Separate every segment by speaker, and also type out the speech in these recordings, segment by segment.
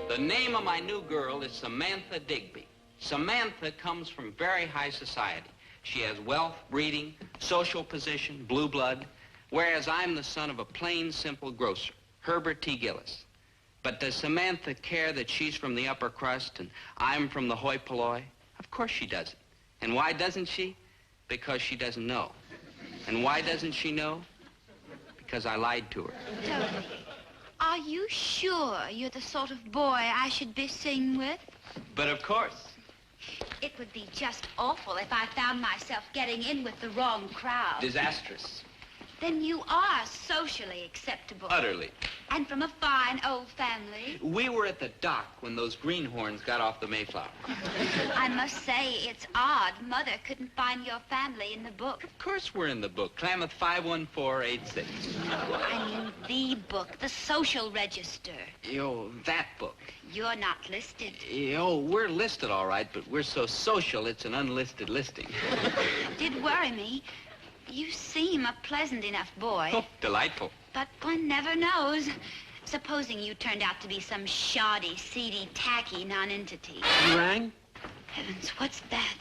Speaker 1: The name of my new girl is Samantha Digby. Samantha comes from very high society. She has wealth, breeding, social position, blue blood, whereas I'm the son of a plain, simple grocer, Herbert T. Gillis. But does Samantha care that she's from the upper crust and I'm from the hoi polloi? Of course she doesn't. And why doesn't she? Because she doesn't know. And why doesn't she know? Because I lied to her.
Speaker 2: Toby, are you sure you're the sort of boy I should be singing with?
Speaker 1: But of course.
Speaker 2: It would be just awful if I found myself getting in with the wrong crowd.
Speaker 1: Disastrous.
Speaker 2: Then you are socially acceptable.
Speaker 1: Utterly.
Speaker 2: And from a fine old family.
Speaker 1: We were at the dock when those greenhorns got off the Mayflower.
Speaker 2: I must say, it's odd Mother couldn't find your family in the book.
Speaker 1: Of course we're in the book. Klamath 51486.
Speaker 2: I mean the book, the social register.
Speaker 1: Yo, that book.
Speaker 2: You're not listed.
Speaker 1: Yo, we're listed all right, but we're so social it's an unlisted listing.
Speaker 2: It did worry me. You seem a pleasant enough boy.
Speaker 1: Oh, delightful.
Speaker 2: But one never knows. Supposing you turned out to be some shoddy, seedy, tacky nonentity.
Speaker 1: You rang?
Speaker 2: Heavens, what's that?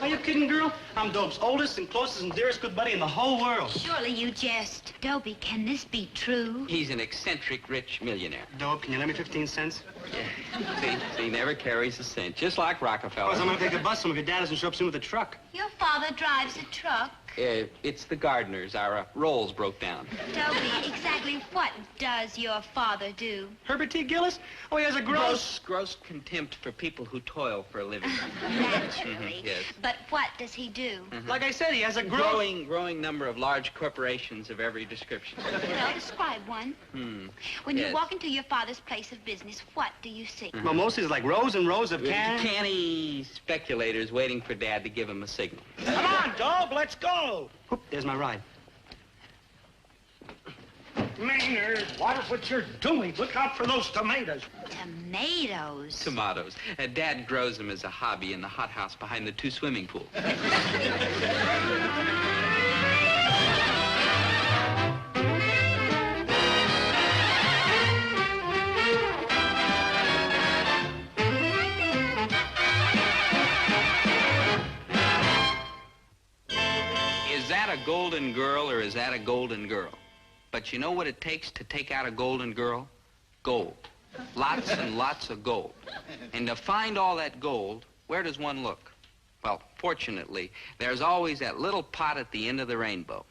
Speaker 3: Are you kidding, girl? I'm Dope's oldest and closest and dearest good buddy in the whole world.
Speaker 2: Surely you jest. Dobie, can this be true?
Speaker 1: He's an eccentric rich millionaire.
Speaker 3: Dope, can you lend me 15 cents?
Speaker 1: Yeah. See, never carries a cent, just like Rockefeller.
Speaker 3: Because I'm gonna take a bus home if your dad doesn't show up soon with a truck.
Speaker 2: Your father drives a truck.
Speaker 1: It's the gardeners. Our rolls broke down.
Speaker 2: Dobie, exactly what does your father do?
Speaker 3: Herbert T. Gillis? Oh, he has a
Speaker 1: Gross contempt for people who toil for a living.
Speaker 2: Naturally.
Speaker 1: Yes.
Speaker 2: But what does he do?
Speaker 3: Like I said, he has a
Speaker 1: growing number of large corporations of every description.
Speaker 2: Well, describe one. When you walk into your father's place of business, what do you see?
Speaker 3: Well, mostly it's like rows and rows of
Speaker 1: canny speculators waiting for Dad to give him a signal.
Speaker 3: Come on, Dope, let's go. Whoop, there's my ride. Maynard, watch what you're doing. Look out for those tomatoes.
Speaker 2: Tomatoes?
Speaker 1: Tomatoes. Dad grows them as a hobby in the hothouse behind the 2 swimming pools. Is that a golden girl or is that a golden girl? But you know what it takes to take out a golden girl? Gold. Lots and lots of gold. And to find all that gold, where does one look? Well, fortunately, there's always that little pot at the end of the rainbow.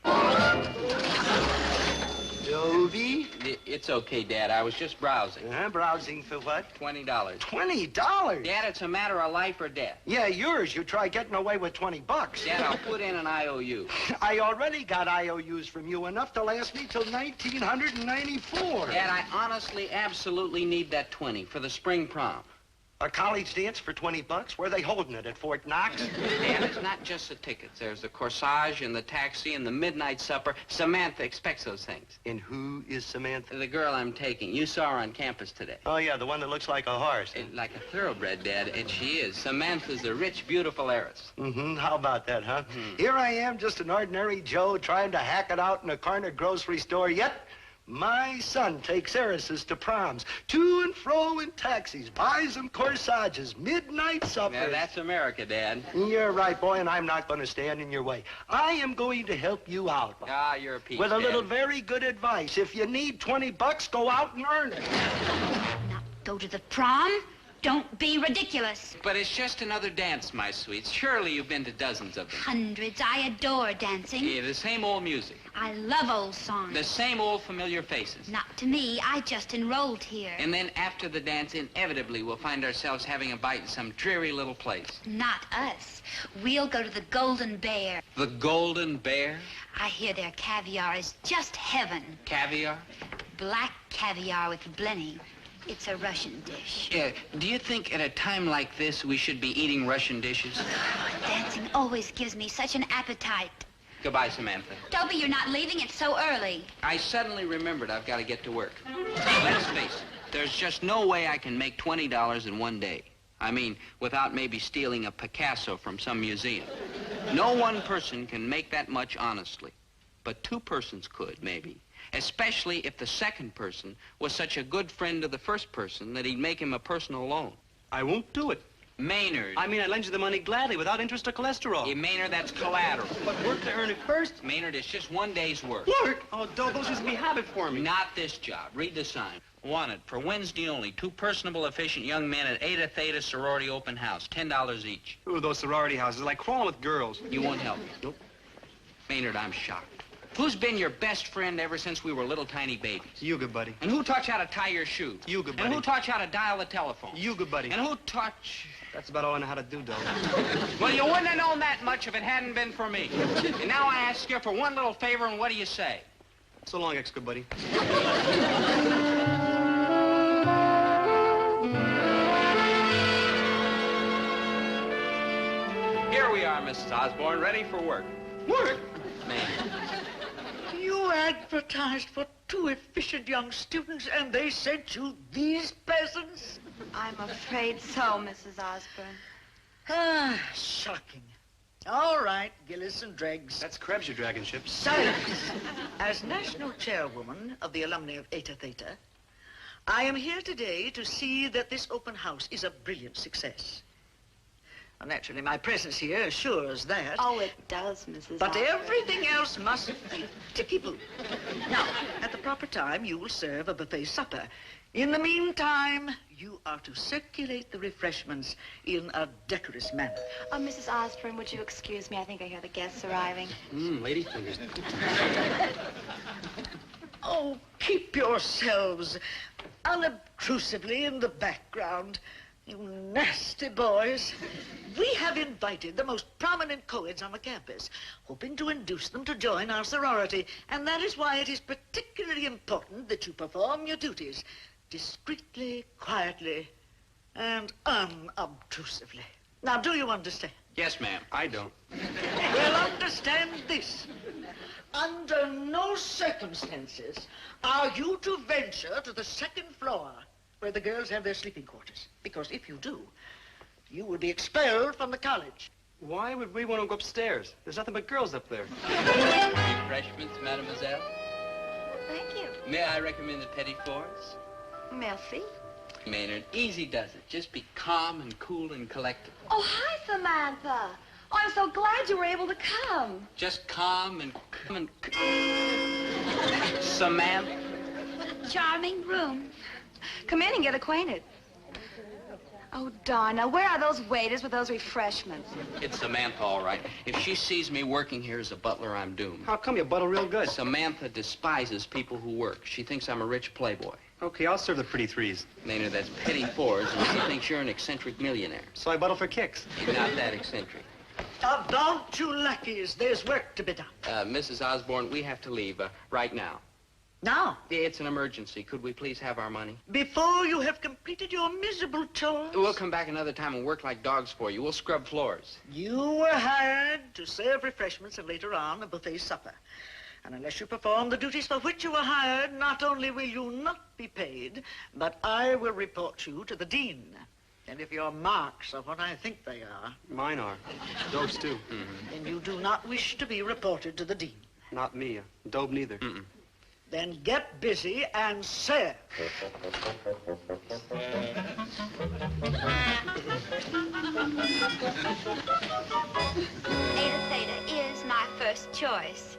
Speaker 3: Dobie?
Speaker 1: It's okay, Dad. I was just browsing.
Speaker 3: Browsing for what?
Speaker 1: $20.
Speaker 3: $20?
Speaker 1: Dad, it's a matter of life or death.
Speaker 3: Yeah, yours. You try getting away with 20 bucks.
Speaker 1: Dad, I'll put in an IOU.
Speaker 3: I already got IOUs from you, enough to last me till 1994.
Speaker 1: Dad, I honestly, absolutely need that 20 for the spring prom.
Speaker 3: A college dance for 20 bucks? Where are they holding it, at Fort Knox?
Speaker 1: Dad, it's not just the tickets. There's the corsage and the taxi and the midnight supper. Samantha expects those things.
Speaker 3: And who is Samantha?
Speaker 1: The girl I'm taking. You saw her on campus today.
Speaker 3: Oh, yeah, the one that looks like a horse.
Speaker 1: Like a thoroughbred, Dad, and she is. Samantha's a rich, beautiful heiress.
Speaker 3: How about that, huh? Here I am, just an ordinary Joe, trying to hack it out in a corner grocery store, yet my son takes heiresses to proms, to and fro in taxis, buys them corsages, midnight suppers.
Speaker 1: Yeah, that's America, Dad.
Speaker 3: You're right, boy, and I'm not going to stand in your way. I am going to help you out.
Speaker 1: Ah, you're a peach,
Speaker 3: with a
Speaker 1: Dad.
Speaker 3: little very good advice. If you need 20 bucks, go out and earn it.
Speaker 2: Not go to the prom? Don't be ridiculous.
Speaker 1: But it's just another dance, my sweets. Surely you've been to dozens of them.
Speaker 2: Hundreds. I adore dancing.
Speaker 1: Yeah, the same old music.
Speaker 2: I love old songs.
Speaker 1: The same old familiar faces.
Speaker 2: Not to me. I just enrolled here.
Speaker 1: And then after the dance, inevitably, we'll find ourselves having a bite in some dreary little place.
Speaker 2: Not us. We'll go to the Golden Bear.
Speaker 1: The Golden Bear?
Speaker 2: I hear their caviar is just heaven.
Speaker 1: Caviar?
Speaker 2: Black caviar with blenny. It's a Russian dish.
Speaker 1: Yeah. Do you think at a time like this we should be eating Russian dishes?
Speaker 2: Dancing always gives me such an appetite.
Speaker 1: Goodbye, Samantha.
Speaker 2: Dobie, you're not leaving. It's so early.
Speaker 1: I suddenly remembered I've got to get to work. Let's face it, there's just no way I can make $20 in one day. I mean, without maybe stealing a Picasso from some museum. No one person can make that much honestly. But 2 persons could, maybe. especially if the second person was such a good friend of the first person that he'd make him a personal loan.
Speaker 4: I won't do it.
Speaker 1: Maynard.
Speaker 4: I mean, I'd lend you the money gladly without interest or cholesterol.
Speaker 1: Yeah, Maynard, that's collateral.
Speaker 4: But work to earn it first.
Speaker 1: Maynard, it's just one day's work.
Speaker 4: Work? Oh, Dobe, those used to be habit for me.
Speaker 1: Not this job. Read the sign. Wanted for Wednesday only. 2 personable, efficient young men at Eta Theta Sorority Open House. $10 each.
Speaker 4: Ooh, those sorority houses are like crawling with girls.
Speaker 1: You won't help me.
Speaker 4: Nope.
Speaker 1: Maynard, I'm shocked. Who's been your best friend ever since we were little tiny babies?
Speaker 4: You, good buddy.
Speaker 1: And who taught you how to tie your shoe?
Speaker 4: You, good buddy.
Speaker 1: And who taught you how to dial the telephone?
Speaker 4: You, good buddy.
Speaker 1: And who taught you...
Speaker 4: That's about all I know how to do, Dobe.
Speaker 1: Well, you wouldn't have known that much if it hadn't been for me. And now I ask you for one little favor, and what do you say?
Speaker 4: So long, ex-good buddy.
Speaker 1: Here we are, Mrs. Osborne, ready for work.
Speaker 5: Work?
Speaker 1: Man.
Speaker 5: You advertised for 2 efficient young students, and they sent you these peasants?
Speaker 6: I'm afraid so, Mrs. Osborne.
Speaker 5: Ah, shocking. All right, Gillis and Dreggs.
Speaker 4: That's Krebs, your dragon ships.
Speaker 5: Silence. As national chairwoman of the alumni of Eta Theta, I am here today to see that this open house is a brilliant success. Well, naturally, my presence here assures that.
Speaker 6: Oh, it does, Mrs.
Speaker 5: But
Speaker 6: Osborne.
Speaker 5: everything else must be ticky-boo. Now, at the proper time, you will serve a buffet supper. In the meantime, you are to circulate the refreshments in a decorous manner.
Speaker 6: Oh, Mrs. Osborne, would you excuse me? I think I hear the guests arriving.
Speaker 4: Lady fingers.
Speaker 5: Oh, keep yourselves unobtrusively in the background, you nasty boys. We have invited the most prominent co-eds on the campus, hoping to induce them to join our sorority, and that is why it is particularly important that you perform your duties discreetly, quietly, and unobtrusively. Now, do you understand?
Speaker 1: Yes, ma'am.
Speaker 4: I don't.
Speaker 5: Well, understand this. Under no circumstances are you to venture to the 2nd floor where the girls have their sleeping quarters. Because if you do, you will be expelled from the college.
Speaker 4: Why would we want to go upstairs? There's nothing but girls up there.
Speaker 1: Refreshments, mademoiselle.
Speaker 6: Thank you.
Speaker 1: May I recommend the petit fours?
Speaker 6: Merci.
Speaker 1: Maynard, easy does it. Just be calm and cool and collected.
Speaker 6: Oh, hi, Samantha. Oh, I'm so glad you were able to come.
Speaker 1: Just calm and... Samantha?
Speaker 2: What a charming room.
Speaker 6: Come in and get acquainted. Oh, darn. Now, where are those waiters with those refreshments?
Speaker 1: It's Samantha, all right. If she sees me working here as a butler, I'm doomed.
Speaker 4: How come you buttle real good?
Speaker 1: Samantha despises people who work. She thinks I'm a rich playboy.
Speaker 4: Okay, I'll serve the pretty threes.
Speaker 1: Maynard, that's petit fours, and she thinks you're an eccentric millionaire.
Speaker 4: So I buttle for kicks.
Speaker 1: You're not that eccentric.
Speaker 5: About you lackeys, there's work to be done.
Speaker 1: Mrs. Osborne, we have to leave right now.
Speaker 5: Now,
Speaker 1: It's an emergency. Could we please have our money?
Speaker 5: before you have completed your miserable chores,
Speaker 1: We'll come back another time and work like dogs for you. We'll scrub floors.
Speaker 5: you were hired to serve refreshments and later on a buffet supper. And unless you perform the duties for which you were hired, not only will you not be paid, but I will report you to the dean. And if your marks are what I think they are,
Speaker 4: Mine are. Dobe's too.
Speaker 5: then you do not wish to be reported to the dean.
Speaker 4: Not me. Dobe neither.
Speaker 5: Then get busy and serve.
Speaker 2: Eta Theta is my first choice.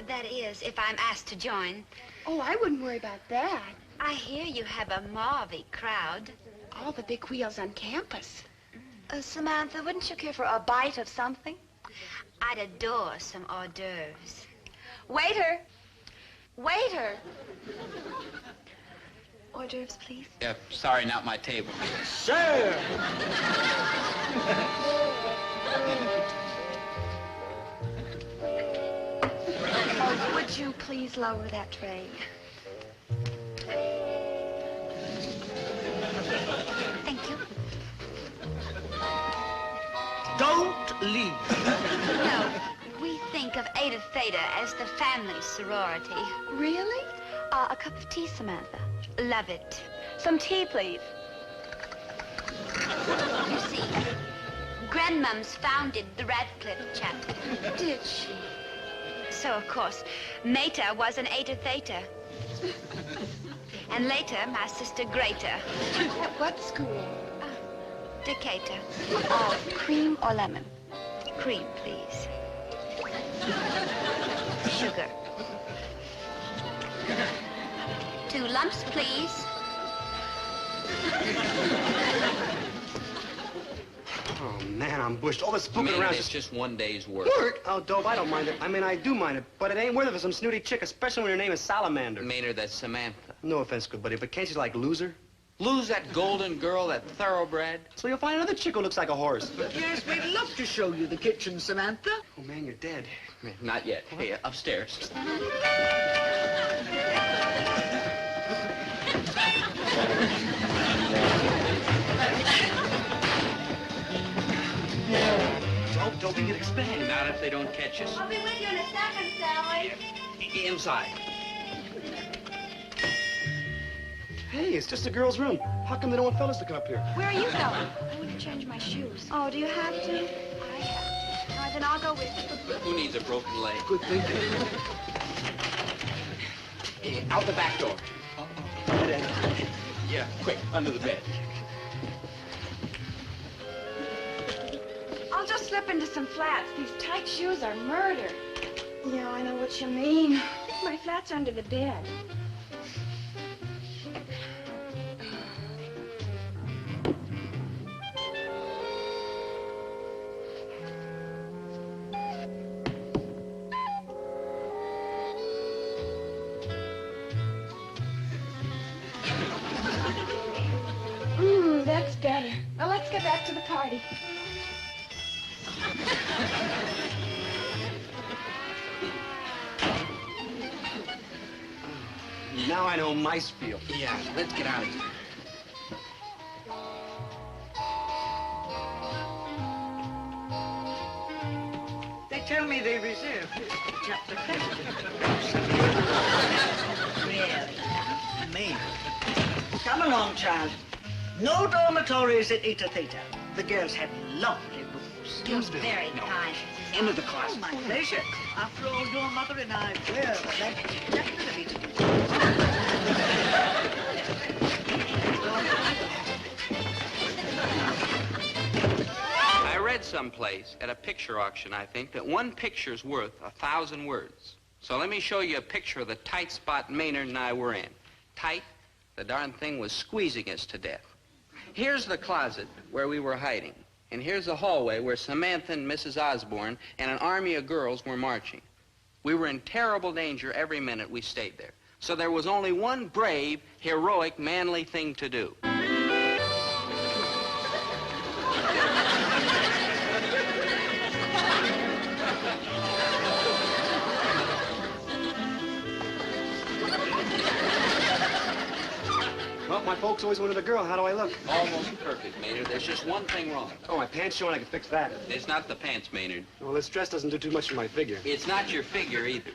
Speaker 2: That is, if I'm asked to join.
Speaker 7: Oh, I wouldn't worry about that.
Speaker 2: I hear you have a marvy crowd.
Speaker 7: All the big wheels on campus.
Speaker 6: Samantha, wouldn't you care for a bite of something?
Speaker 2: I'd adore some hors d'oeuvres.
Speaker 6: Waiter! Waiter! Hors d'oeuvres, please.
Speaker 1: Sorry, not my table.
Speaker 5: Serve!
Speaker 6: Oh, would you please lower that tray?
Speaker 2: Thank you.
Speaker 5: Don't leave.
Speaker 2: No, we think of Eta Theta as the family sorority.
Speaker 6: Really? A cup of tea, Samantha.
Speaker 2: Love it.
Speaker 6: Some tea, please.
Speaker 2: You see, Grandmums founded the Radcliffe chapter.
Speaker 6: Did she?
Speaker 2: so, of course, Mater was an Eta Theta. And later, my sister Greta.
Speaker 6: At what school?
Speaker 2: Decatur.
Speaker 6: Oh, cream or lemon?
Speaker 2: Cream, please. Sugar. 2 lumps, please.
Speaker 4: Oh, man, I'm bushed. All this spooking
Speaker 1: Maynard,
Speaker 4: around
Speaker 1: it's just one day's work.
Speaker 4: Work? Oh, Dope, I don't mind it. I mean, I do mind it, but it ain't worth it for some snooty chick, especially when her name is Salamander.
Speaker 1: Maynard, that's Samantha.
Speaker 4: No offense, good buddy, but can't you, like, lose her?
Speaker 1: Lose that golden girl, that thoroughbred.
Speaker 4: So you'll find another chick who looks like a horse.
Speaker 5: Yes, we'd love to show you the kitchen, Samantha.
Speaker 4: Oh, man, you're dead.
Speaker 1: Not yet. Hey, upstairs.
Speaker 4: Don't get expand.
Speaker 1: Not if they don't catch us.
Speaker 2: I'll be with you in a second, Sally.
Speaker 1: Inside.
Speaker 4: Hey, it's just a girl's room. How come they don't want fellas to come up here?
Speaker 6: Where are you going? I want to change my shoes. Oh, do you have to? I have to. All right, then I'll go with you.
Speaker 1: Who needs a broken leg?
Speaker 4: Good thinking.
Speaker 1: Out the back door. Yeah, quick, under the bed.
Speaker 6: I'll just slip into some flats. These tight shoes are murder. Yeah, I know what you mean. My flats are under the bed. That's better. Well, let's get back to the party.
Speaker 4: Now I know mice feel.
Speaker 1: Yeah, let's get out of here.
Speaker 5: They tell me they reserved this for chapter president. Really? Me. Come along, child. No dormitories at Eta Theta. The girls have lovely rooms.
Speaker 2: You're very kind.
Speaker 4: Into the closet.
Speaker 5: Oh, my pleasure. After all, your mother and I were definitely to do.
Speaker 1: I read someplace at a picture auction, I think, that one picture's worth 1,000 words. So let me show you a picture of the tight spot Maynard and I were in. Tight? The darn thing was squeezing us to death. Here's the closet where we were hiding. And here's the hallway where Samantha and Mrs. Osborne and an army of girls were marching. We were in terrible danger every minute we stayed there. So there was only one brave, heroic, manly thing to do.
Speaker 4: Well, my folks always wanted a girl. How do I look?
Speaker 1: Almost perfect, Maynard. There's just one thing wrong.
Speaker 4: Oh, my pants showing. I can fix that.
Speaker 1: It's not the pants, Maynard.
Speaker 4: Well, this dress doesn't do too much for my figure.
Speaker 1: It's not your figure either.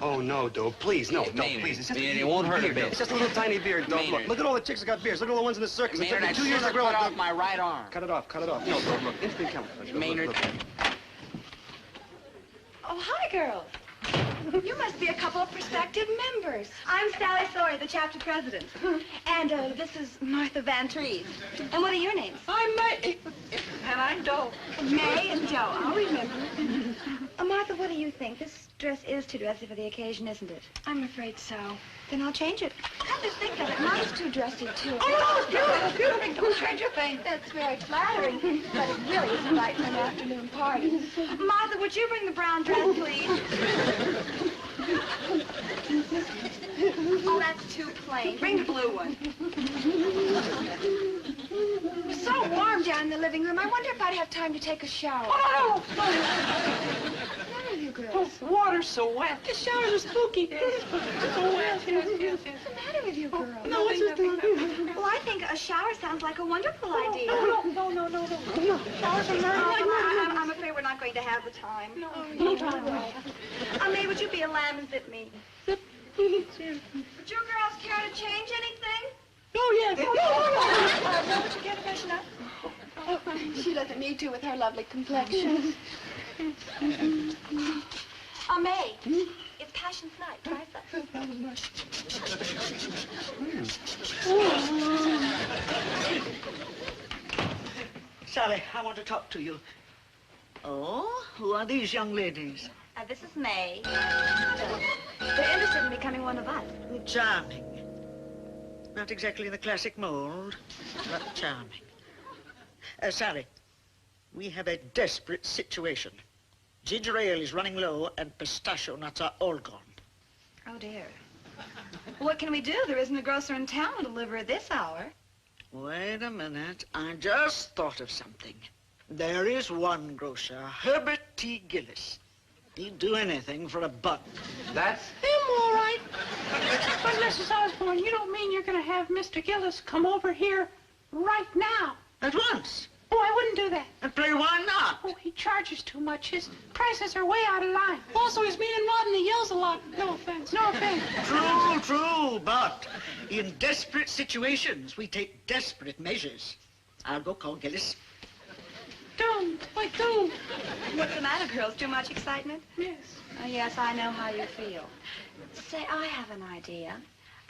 Speaker 4: Oh, no, Doe. Please, no,
Speaker 1: Hey,
Speaker 4: no,
Speaker 1: Maynard,
Speaker 4: please. It's just
Speaker 1: Maynard,
Speaker 4: a
Speaker 1: it won't hurt a
Speaker 4: beard,
Speaker 1: bit.
Speaker 4: Doe. It's just a little tiny beard, Doe.
Speaker 1: Maynard.
Speaker 4: Look at all the chicks that got beards. Look at all the ones in the circus.
Speaker 1: Maynard, I
Speaker 4: it took me 2 years to
Speaker 1: should
Speaker 4: grow
Speaker 1: have cut
Speaker 4: it.
Speaker 1: off my right arm.
Speaker 4: Cut it off, cut it off. No, Doe, look. Instant camouflage. Look,
Speaker 1: Maynard.
Speaker 4: look.
Speaker 6: Oh, hi, girls. You must be a couple of prospective members.
Speaker 8: I'm Sally Sawyer, the chapter president.
Speaker 6: And this is Martha Van Trees. And what are your names?
Speaker 5: I'm May. And I'm Doe.
Speaker 6: May and Joe. I'll remember. Martha, what do you think? This dress is too dressy for the occasion, isn't it? I'm afraid so. Then I'll change it. Come to think of it, mine's too dressy, too.
Speaker 5: Oh, no, it's beautiful. Don't change a thing.
Speaker 6: That's very flattering, but it really isn't right for an afternoon party. Martha, would you bring the brown dress, please? Oh, that's too plain. Bring the blue one. It's so warm down in the living room. I wonder if I'd have time to take a shower.
Speaker 5: Oh, no.
Speaker 6: What's the matter with you girls?
Speaker 5: Oh, water's so wet. The showers are spooky. So wet. Yes.
Speaker 6: What's the matter with you girls?
Speaker 5: No, it's just
Speaker 6: Well, I think a shower sounds like a wonderful idea.
Speaker 5: No.
Speaker 6: Showers are murder. I'm afraid we're not going to have the time.
Speaker 5: No time.
Speaker 6: May, would you be a lamb and zip me? Would you girls care to change anything?
Speaker 5: Oh, yes.
Speaker 6: Would you care to freshen up?
Speaker 8: She doesn't need to with her lovely complexion. May. It's Passion's Night. Try some.
Speaker 5: Sally, I want to talk to you. Oh, who are these young ladies?
Speaker 8: This is May. They're interested in becoming one of us.
Speaker 5: Charming. Not exactly the classic mold, but charming. Sally, we have a desperate situation. Ginger ale is running low and pistachio nuts are all gone.
Speaker 8: Oh, dear. What can we do? There isn't a grocer in town to deliver at this hour.
Speaker 5: Wait a minute. I just thought of something. There is one grocer, Herbert T. Gillis. He'd do anything for a buck.
Speaker 9: That's him, all right. But, Mrs. Osborne, you don't mean you're going to have Mr. Gillis come over here right now?
Speaker 5: At once.
Speaker 9: Oh, I wouldn't do that.
Speaker 5: And play why not?
Speaker 9: Oh, he charges too much. His prices are way out of line. Also, he's mean and rotten. He yells a lot. No offense, no offense.
Speaker 5: True, but in desperate situations, we take desperate measures. I'll go call Gillis.
Speaker 9: Don't. Wait, don't.
Speaker 8: What's the matter, girls? Too much excitement?
Speaker 9: Yes.
Speaker 8: Oh, yes, I know how you feel. Say, I have an idea.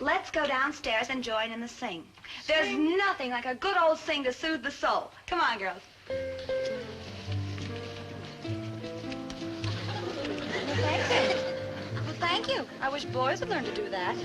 Speaker 8: Let's go downstairs and join in the sing. There's nothing like a good old sing to soothe the soul. Come on, girls. Well, thank you. I wish boys would learn to do that.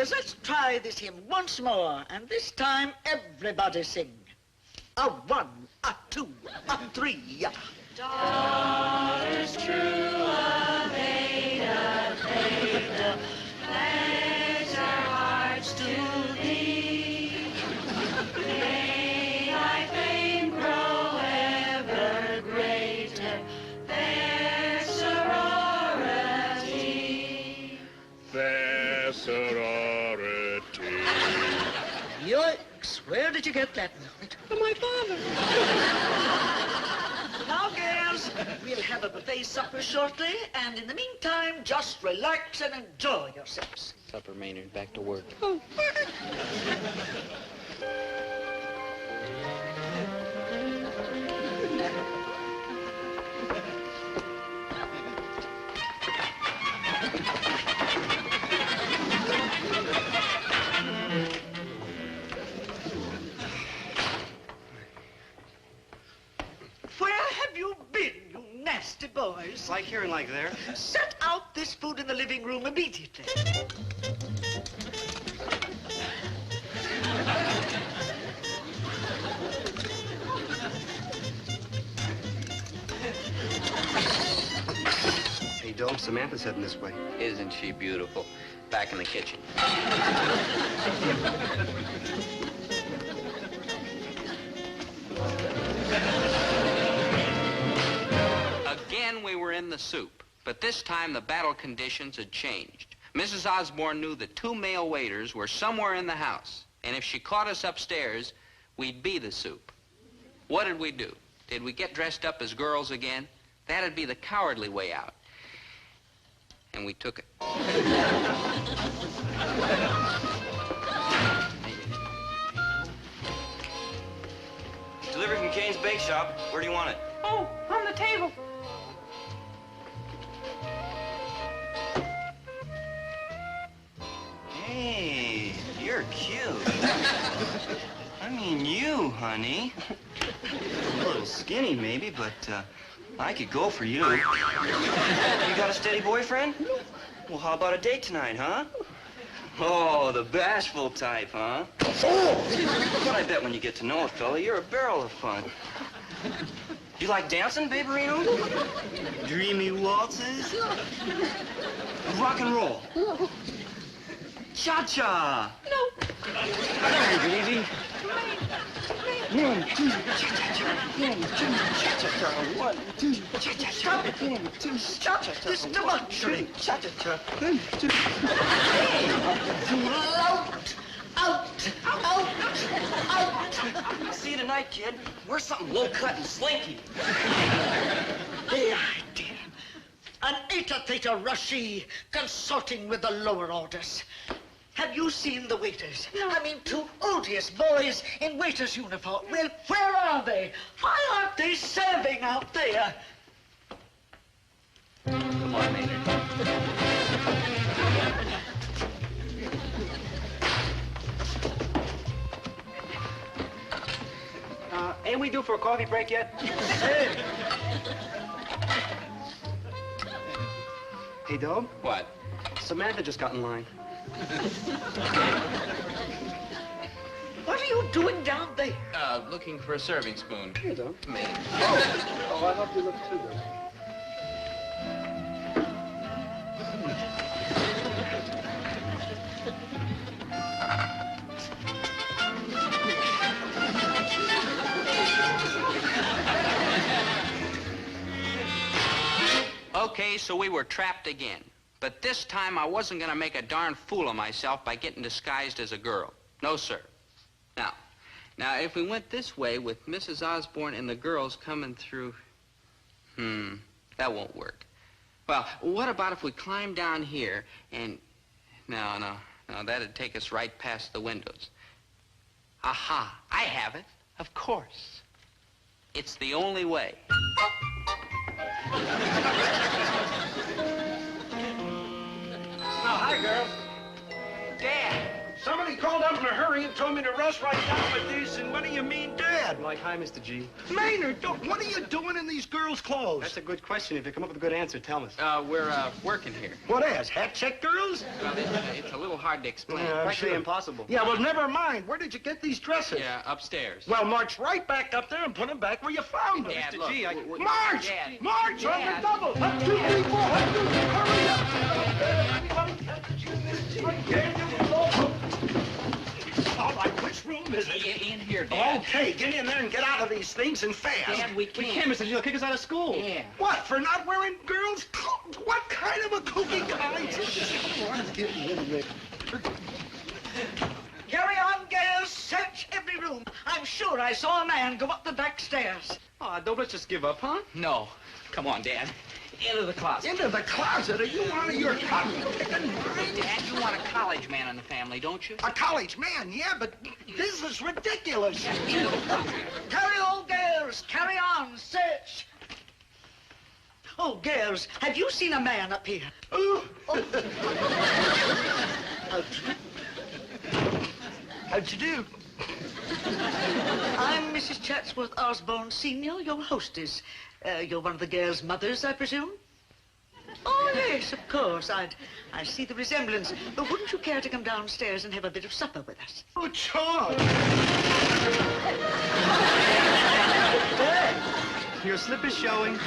Speaker 5: Let's try this hymn once more, and this time everybody sing. A 1, a 2, a 3.
Speaker 10: Daughters true of Ada, pledge our hearts to thee. May thy fame grow ever greater, fair sorority.
Speaker 11: Fair sorority.
Speaker 5: Yoicks, where did you get that note?
Speaker 9: From my father.
Speaker 5: Now, girls, we'll have a buffet supper shortly, and in the meantime, just relax and enjoy yourselves.
Speaker 1: Supper, Maynard. Back to work.
Speaker 9: Oh.
Speaker 5: Where have you been, you nasty boys?
Speaker 4: Like here and like there.
Speaker 5: Set out this food in the living room immediately.
Speaker 4: Hey, Dope, Samantha's heading this way.
Speaker 1: Isn't she beautiful? Back in the kitchen. Again, we were in the soup, but this time the battle conditions had changed. Mrs. Osborne knew that 2 male waiters were somewhere in the house, and if she caught us upstairs, we'd be the soup. What did we do? Did we get dressed up as girls again? That'd be the cowardly way out. And we took it.
Speaker 4: Delivery from Kane's Bake Shop. Where do you want it?
Speaker 9: Oh, on the table.
Speaker 12: Hey, you're cute. I mean you, honey. A little skinny, maybe, but I could go for you. You got a steady boyfriend? Well, how about a date tonight, huh? Oh, the bashful type, huh? But I bet when you get to know a fella, you're a barrel of fun. You like dancing, Baberino? Dreamy waltzes? Rock and roll? Cha-cha!
Speaker 9: No.
Speaker 12: All right, baby.
Speaker 9: May,
Speaker 4: 1, 2, cha-cha-cha. 1, 2, cha-cha-cha. 1, 2, cha-cha-cha.
Speaker 5: Stop it.
Speaker 4: 1, 2,
Speaker 5: Stop this debauchery.
Speaker 4: cha-cha-cha. 1, 2.
Speaker 5: Out!
Speaker 12: I'll see you tonight, kid. Wear something low-cut and slinky.
Speaker 5: The idea. An eta-theta Rashi consorting with the lower orders. Have you seen the waiters? I mean, two odious boys in waiters' uniform. Well, where are they? Why aren't they serving out there?
Speaker 1: Come on, Maynard.
Speaker 4: Ain't we due for a coffee break yet? Hey, Dobe.
Speaker 1: What?
Speaker 4: Samantha just got in line.
Speaker 5: What are you doing down there?
Speaker 1: Looking for a serving spoon.
Speaker 4: Here, Dobe.
Speaker 1: Maynard.
Speaker 3: Oh, I hope you look too good.
Speaker 1: Okay, so we were trapped again. But this time I wasn't going to make a darn fool of myself by getting disguised as a girl. No, sir. Now, if we went this way with Mrs. Osborne and the girls coming through... that won't work. Well, what about if we climbed down here and... No, that'd take us right past the windows. Aha, I have it. Of course. It's the only way.
Speaker 3: Hi, girls.
Speaker 1: Dad!
Speaker 3: Somebody called up in a hurry and told me to rush right down with this, and what do you mean, Dad?
Speaker 4: Like, hi, Mr. G.
Speaker 3: Maynard, what are you doing in these girls' clothes?
Speaker 4: That's a good question. If you come up with a good answer, tell us.
Speaker 1: We're working here.
Speaker 3: What is? Hat check girls?
Speaker 1: Well, it's a little hard to explain.
Speaker 3: Yeah, I'm
Speaker 4: Practically
Speaker 3: sure.
Speaker 4: impossible.
Speaker 3: Yeah, well, never mind. Where did you get these dresses?
Speaker 1: Yeah, upstairs.
Speaker 3: Well, march right back up there and put them back where you found them.
Speaker 1: Dad,
Speaker 4: Mr.
Speaker 1: look.
Speaker 4: G, I...
Speaker 3: March!
Speaker 1: Dad.
Speaker 3: March on the
Speaker 1: Dad.
Speaker 3: double! 1, 2, 3, 4, 1, 2, 3, hurry up! Anybody catch you, Miss G? All right, which room is it?
Speaker 1: In here, Dad.
Speaker 3: Okay, get in there and get out of these things and fast.
Speaker 1: Dad, we
Speaker 4: We
Speaker 1: can't.
Speaker 4: can't, Mr. G. They'll kick us out of school.
Speaker 1: Yeah.
Speaker 3: What, for not wearing girls' clothes? What kind of a kooky college is this?
Speaker 5: Carry on, girls. Search every room. I'm sure I saw a man go up the back stairs.
Speaker 4: Oh, Dobe, let's just give up, huh?
Speaker 1: No. Come on, Dad. Into the closet.
Speaker 3: Into the closet? Are you one of your cotton-picking minds?
Speaker 1: Dad, you want a college man in the family, don't you?
Speaker 3: A college man, yeah, but this is ridiculous.
Speaker 1: Into the closet.
Speaker 5: Carry on, girls. Carry on. Search. Oh, girls, have you seen a man up here?
Speaker 3: Ooh. How'd you do?
Speaker 5: I'm Mrs. Chatsworth Osborne, Sr., your hostess. You're one of the girls' mothers, I presume? Oh, yes, of course. I see the resemblance. But wouldn't you care to come downstairs and have a bit of supper with us?
Speaker 3: Oh, Charles.
Speaker 4: Your slip is showing.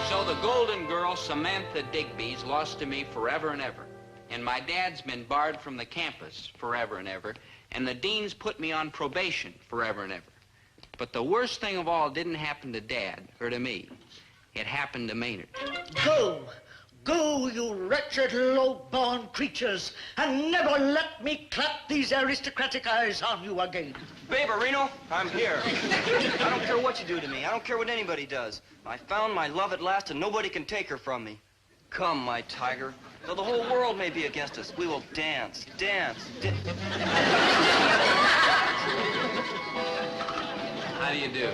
Speaker 1: So the golden girl, Samantha Digby's lost to me forever and ever. And my dad's been barred from the campus forever and ever. And the dean's put me on probation forever and ever. But the worst thing of all didn't happen to Dad or to me. It happened to Maynard.
Speaker 5: Go! Go, you wretched, low-born creatures, and never let me clap these aristocratic eyes on you again.
Speaker 12: Baberino, I'm here. I don't care what you do to me. I don't care what anybody does. I found my love at last, and nobody can take her from me. Come, my tiger. Though the whole world may be against us, we will dance, dance,
Speaker 1: How do you do?